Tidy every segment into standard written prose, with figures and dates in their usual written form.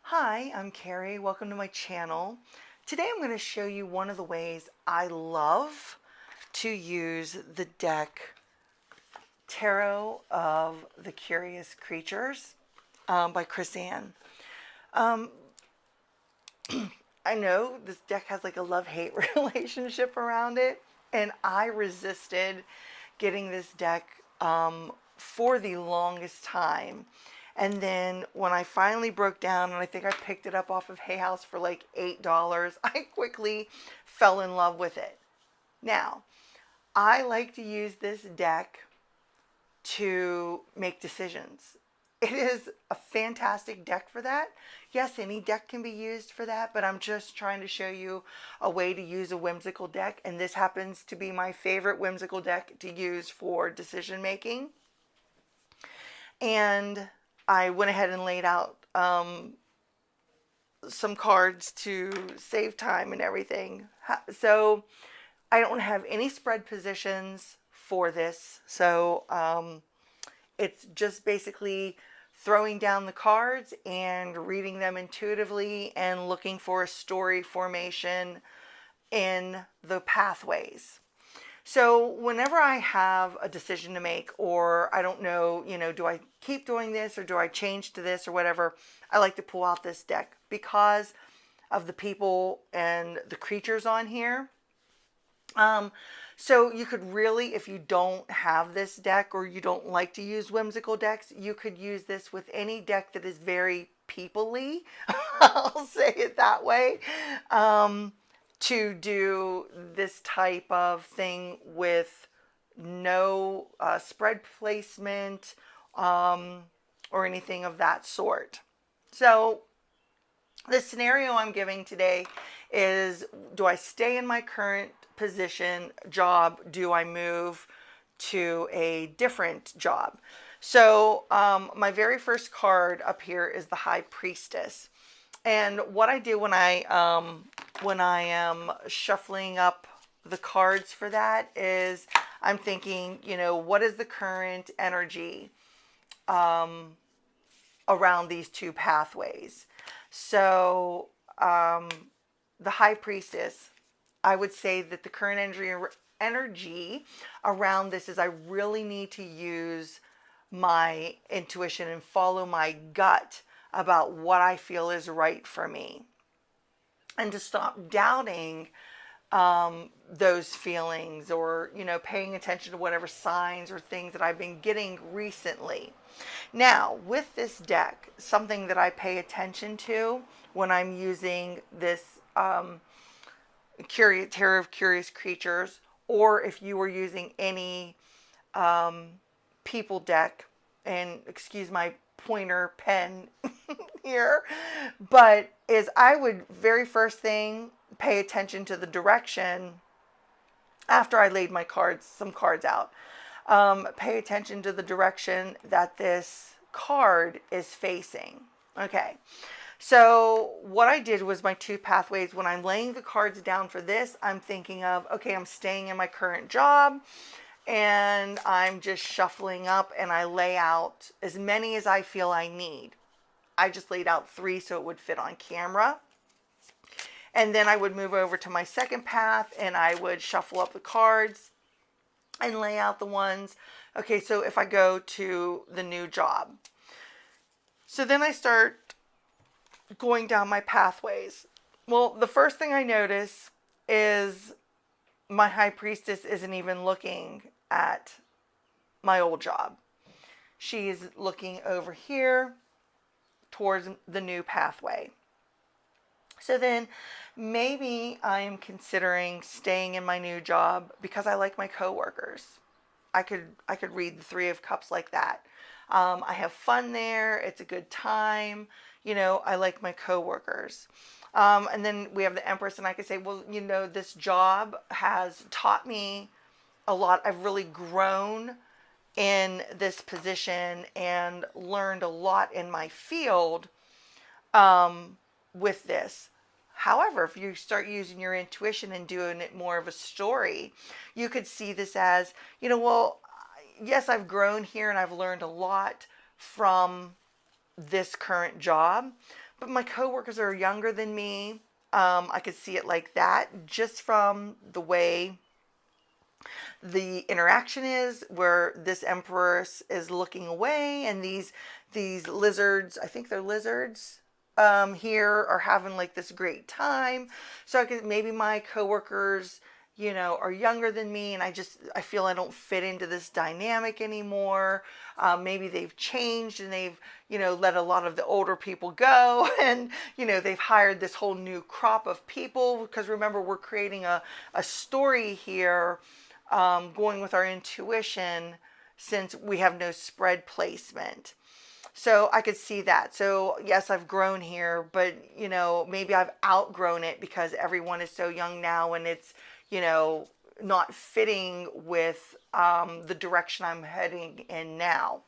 Hi, I'm Carrie. Welcome to my channel. Today I'm going to show you one of the ways I love to use the deck Tarot of the Curious Creatures by Chris Ann. I know this deck has like a love-hate relationship around it, and I resisted getting this deck for the longest time. And then when I finally broke down, and I think I picked it up off of Hay House for like $8, I quickly fell in love with it. Now, I like to use this deck to make decisions. It is a fantastic deck for that. Yes, any deck can be used for that, but I'm just trying to show you a way to use a whimsical deck, and this happens to be my favorite whimsical deck to use for decision making. And I went ahead and laid out some cards to save time and everything. So I don't have any spread positions for this. So it's just basically throwing down the cards and reading them intuitively and looking for a story formation in the pathways. So whenever I have a decision to make, or I don't know, do I keep doing this or do I change to this or whatever, I like to pull out this deck because of the people and the creatures on here. So you could really, if you don't have this deck or you don't like to use whimsical decks, you could use this with any deck that is very people-y. I'll say it that way. To do this type of thing with no spread placement or anything of that sort. So the scenario I'm giving today is, do I stay in my current position, job? Do I move to a different job? So my very first card up here is the High Priestess. And what I do when I am shuffling up the cards for that is I'm thinking, what is the current energy around these two pathways? So the High Priestess, I would say that the current energy around this is I really need to use my intuition and follow my gut about what I feel is right for me, and to stop doubting those feelings, or paying attention to whatever signs or things that I've been getting recently. Now with this deck, something that I pay attention to when I'm using this Tarot of Curious Creatures, or if you were using any people deck, and excuse my pointer pen here, but is I would very first thing pay attention to the direction after I laid my some cards out. Pay attention to the direction that this card is facing. Okay, so what I did was my two pathways. When I'm laying the cards down for this, I'm thinking of, okay, I'm staying in my current job, and I'm just shuffling up, and I lay out as many as I feel I need. I just laid out 3 so it would fit on camera. And then I would move over to my second path, and I would shuffle up the cards and lay out the ones. Okay, so if I go to the new job. So then I start going down my pathways. Well, the first thing I notice is my High Priestess isn't even looking at my old job. She's looking over here towards the new pathway. So then maybe I am considering staying in my new job because I like my coworkers. I could read the 3 of Cups like that. I have fun there. It's a good time. I like my coworkers. And then we have the Empress, and I could say, well, this job has taught me a lot. I've really grown in this position and learned a lot in my field with this. However, if you start using your intuition and doing it more of a story, you could see this as, well, yes, I've grown here and I've learned a lot from this current job, but my coworkers are younger than me. I could see it like that just from the way the interaction is, where this empress is looking away, and these lizards, I think they're lizards, here are having like this great time. So I could, maybe my coworkers, are younger than me, and I feel I don't fit into this dynamic anymore. Maybe they've changed, and they've, let a lot of the older people go, and, they've hired this whole new crop of people, because remember, we're creating a story here, going with our intuition, since we have no spread placement. So I could see that. So yes, I've grown here, but maybe I've outgrown it because everyone is so young now, and it's, not fitting with the direction I'm heading in now.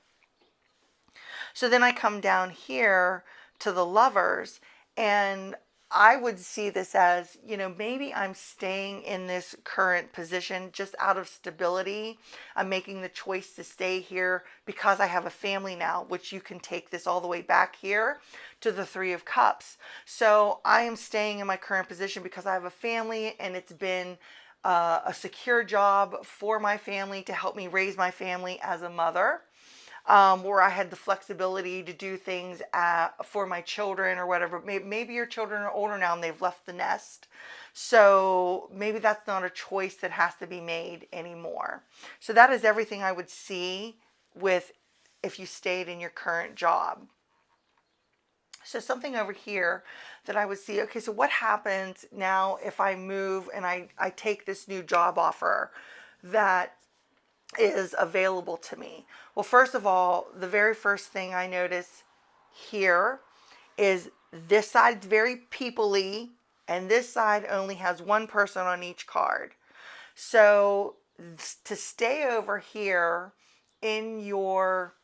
So then I come down here to the Lovers, and I would see this as, maybe I'm staying in this current position just out of stability. I'm making the choice to stay here because I have a family now, which you can take this all the way back here to the Three of Cups. So I am staying in my current position because I have a family, and it's been a secure job for my family to help me raise my family as a mother. Where I had the flexibility to do things for my children or whatever. Maybe your children are older now and they've left the nest. So maybe that's not a choice that has to be made anymore. So that is everything I would see with if you stayed in your current job. So something over here that I would see, okay, so what happens now if I move and I take this new job offer that is available to me? Well, first of all, the very first thing I notice here is this side's very people-y, and this side only has one person on each card. So to stay over here in your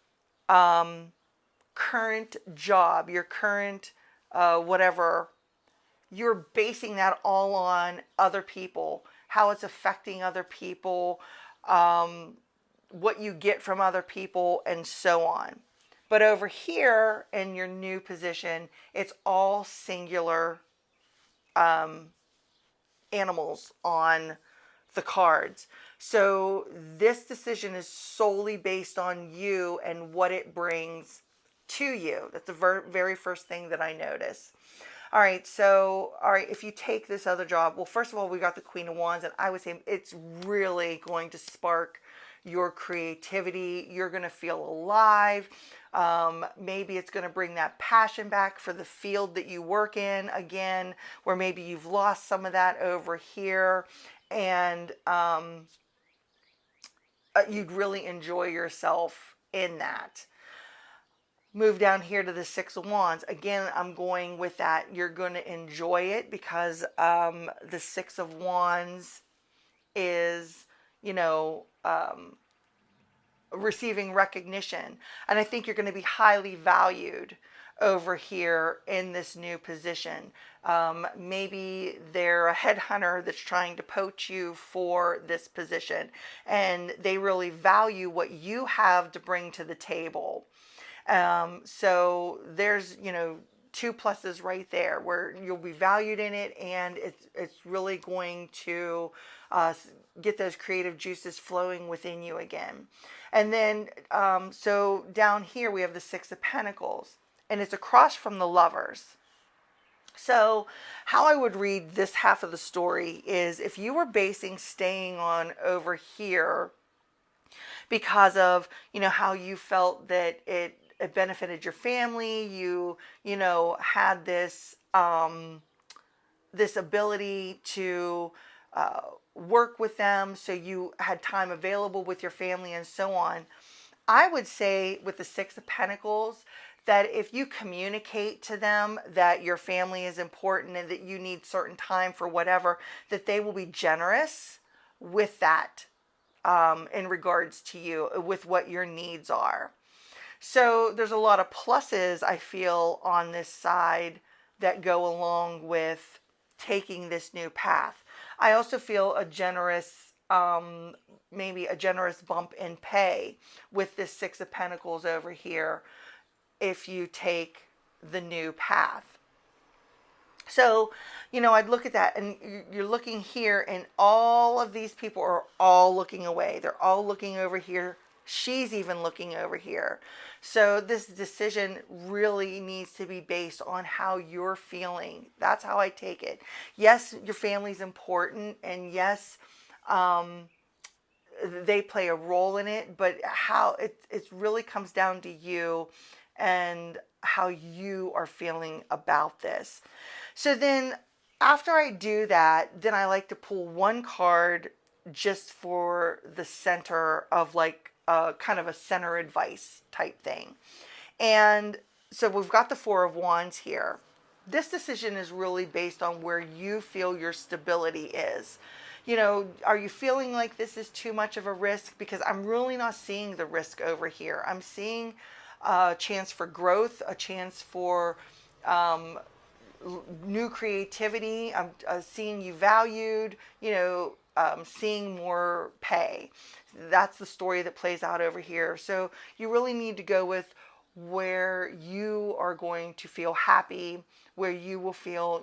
current job, your current whatever, you're basing that all on other people, how it's affecting other people, what you get from other people, and so on. But over here in your new position, it's all singular animals on the cards. So this decision is solely based on you and what it brings to you. That's the very first thing that I notice. All right, if you take this other job, well, first of all, we got the Queen of Wands, and I would say it's really going to spark your creativity. You're going to feel alive. Maybe it's going to bring that passion back for the field that you work in again, where maybe you've lost some of that over here, and you'd really enjoy yourself in that. Move down here to the Six of Wands. Again, I'm going with that. You're going to enjoy it because the Six of Wands is, receiving recognition. And I think you're going to be highly valued over here in this new position. Maybe they're a headhunter that's trying to poach you for this position, and they really value what you have to bring to the table. So there's, two pluses right there, where you'll be valued in it, and it's really going to get those creative juices flowing within you again. And then, so down here we have the Six of Pentacles, and it's across from the Lovers. So how I would read this half of the story is, if you were basing staying on over here because of, how you felt that it benefited your family, you had this this ability to work with them, so you had time available with your family and so on. I would say with the Six of Pentacles that if you communicate to them that your family is important and that you need certain time for whatever, that they will be generous with that in regards to you, with what your needs are. So there's a lot of pluses, I feel, on this side that go along with taking this new path. I also feel a generous, maybe a generous bump in pay with this Six of Pentacles over here if you take the new path. So, I'd look at that, and you're looking here, and all of these people are all looking away. They're all looking over here. She's even looking over here. So, this decision really needs to be based on how you're feeling. That's how I take it. Yes, your family's important, and yes, they play a role in it, but how it really comes down to you and how you are feeling about this. So then after I do that, then I like to pull one card just for the center of like kind of a center advice type thing. And so we've got the Four of Wands here. This decision is really based on where you feel your stability is. Are you feeling like this is too much of a risk? Because I'm really not seeing the risk over here. I'm seeing a chance for growth, a chance for new creativity. I'm seeing you valued, seeing more pay. That's the story that plays out over here. So you really need to go with where you are going to feel happy, where you will feel,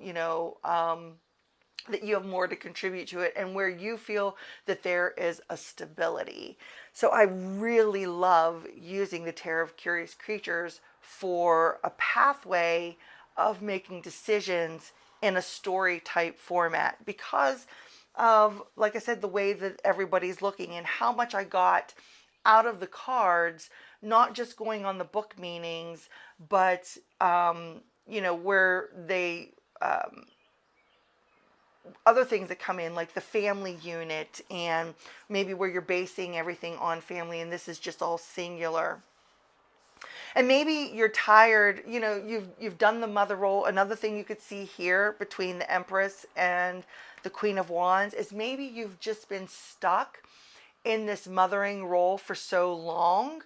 that you have more to contribute to it, and where you feel that there is a stability. So I really love using the Tarot of Curious Creatures for a pathway of making decisions in a story type format, because of, like I said, the way that everybody's looking and how much I got out of the cards, not just going on the book meanings, but where they other things that come in, like the family unit, and maybe where you're basing everything on family, and this is just all singular. And maybe you're tired, you've done the mother role. Another thing you could see here between the Empress and the Queen of Wands is maybe you've just been stuck in this mothering role for so long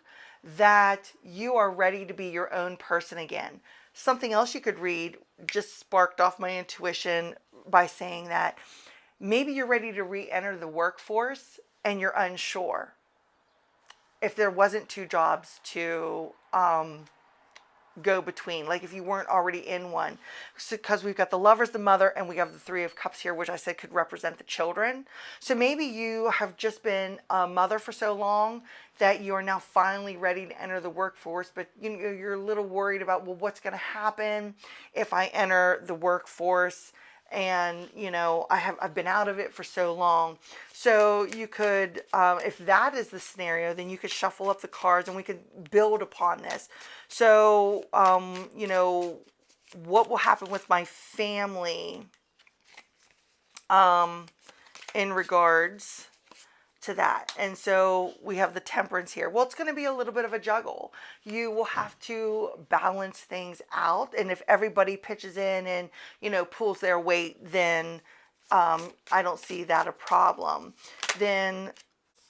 that you are ready to be your own person again. Something else you could read just sparked off my intuition by saying that maybe you're ready to re-enter the workforce and you're unsure if there wasn't two jobs to go between, like if you weren't already in one, because we've got the Lovers, the Mother, and we have the Three of Cups here, which I said could represent the children. So maybe you have just been a mother for so long that you are now finally ready to enter the workforce, but you're a little worried about, well, what's going to happen if I enter the workforce? And I've been out of it for so long. So you could, if that is the scenario, then you could shuffle up the cards and we could build upon this. So what will happen with my family in regards to that? And so we have the Temperance here. Well, it's going to be a little bit of a juggle. You will have to balance things out, and if everybody pitches in and pulls their weight, then I don't see that a problem. Then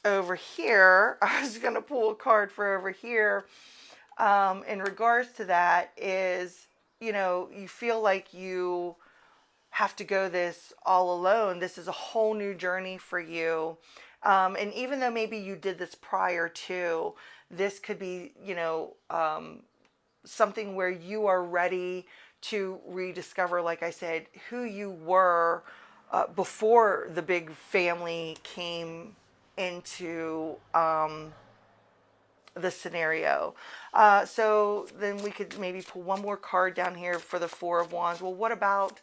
over here, I was going to pull a card for over here. In regards to that is, you feel like you have to go this all alone. This is a whole new journey for you. And even though maybe you did this prior to, this could be, something where you are ready to rediscover, like I said, who you were before the big family came into the scenario. So then we could maybe pull one more card down here for the Four of Wands. Well, what about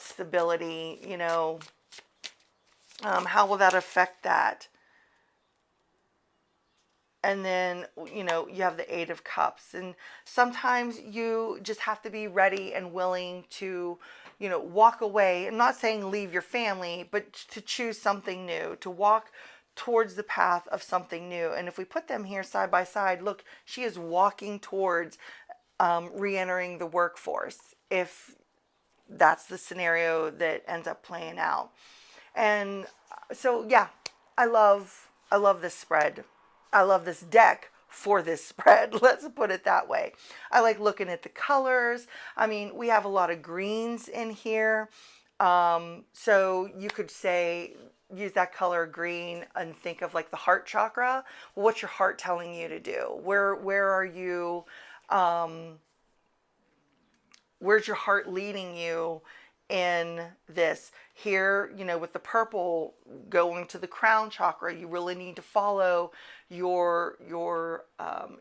stability? How will that affect that? And then, you have the Eight of Cups. And sometimes you just have to be ready and willing to, walk away. I'm not saying leave your family, but to choose something new, to walk towards the path of something new. And if we put them here side by side, look, she is walking towards re-entering the workforce, if that's the scenario that ends up playing out. And so, yeah, I love this spread. I love this deck for this spread. Let's put it that way. I like looking at the colors. I mean, we have a lot of greens in here. So you could say, use that color green and think of like the heart chakra. Well, what's your heart telling you to do? Where are you where's your heart leading you in this? Here, you know, with the purple going to the crown chakra, you really need to follow your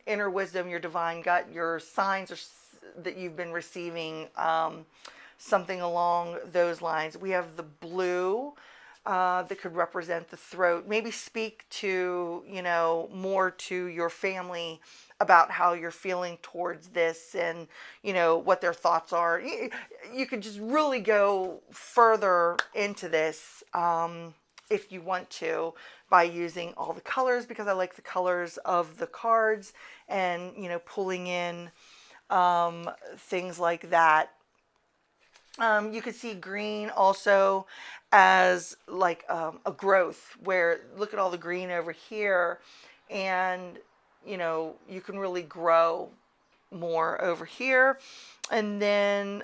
inner wisdom, your divine gut, your signs that you've been receiving, something along those lines. We have the blue, that could represent the throat. Maybe speak to, you know, more to your family about how you're feeling towards this, and, you know, what their thoughts are. You could just really go further into this, if you want to, by using all the colors, because I like the colors of the cards, and, you know, pulling in things like that. You could see green also as like a growth, where look at all the green over here, and, you know, you can really grow more over here. And then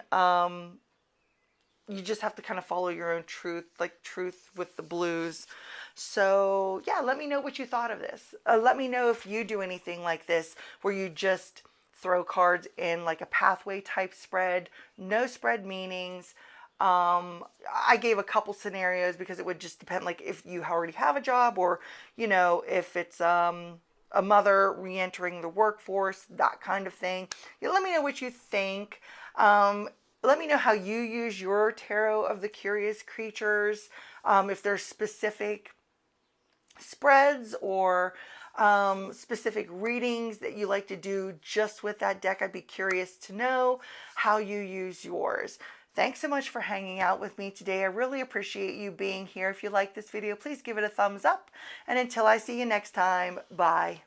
you just have to kind of follow your own truth, like truth with the blues. So yeah, let me know what you thought of this. Let me know if you do anything like this, where you just throw cards in like a pathway type spread, no spread meanings. I gave a couple scenarios because it would just depend, like if you already have a job, or, you know, if it's a mother re-entering the workforce, that kind of thing. Yeah, let me know what you think. Let me know how you use your tarot of the curious creatures. If there's specific spreads or specific readings that you like to do just with that deck, I'd be curious to know how you use yours. Thanks so much for hanging out with me today. I really appreciate you being here. If you like this video, please give it a thumbs up. And until I see you next time, bye.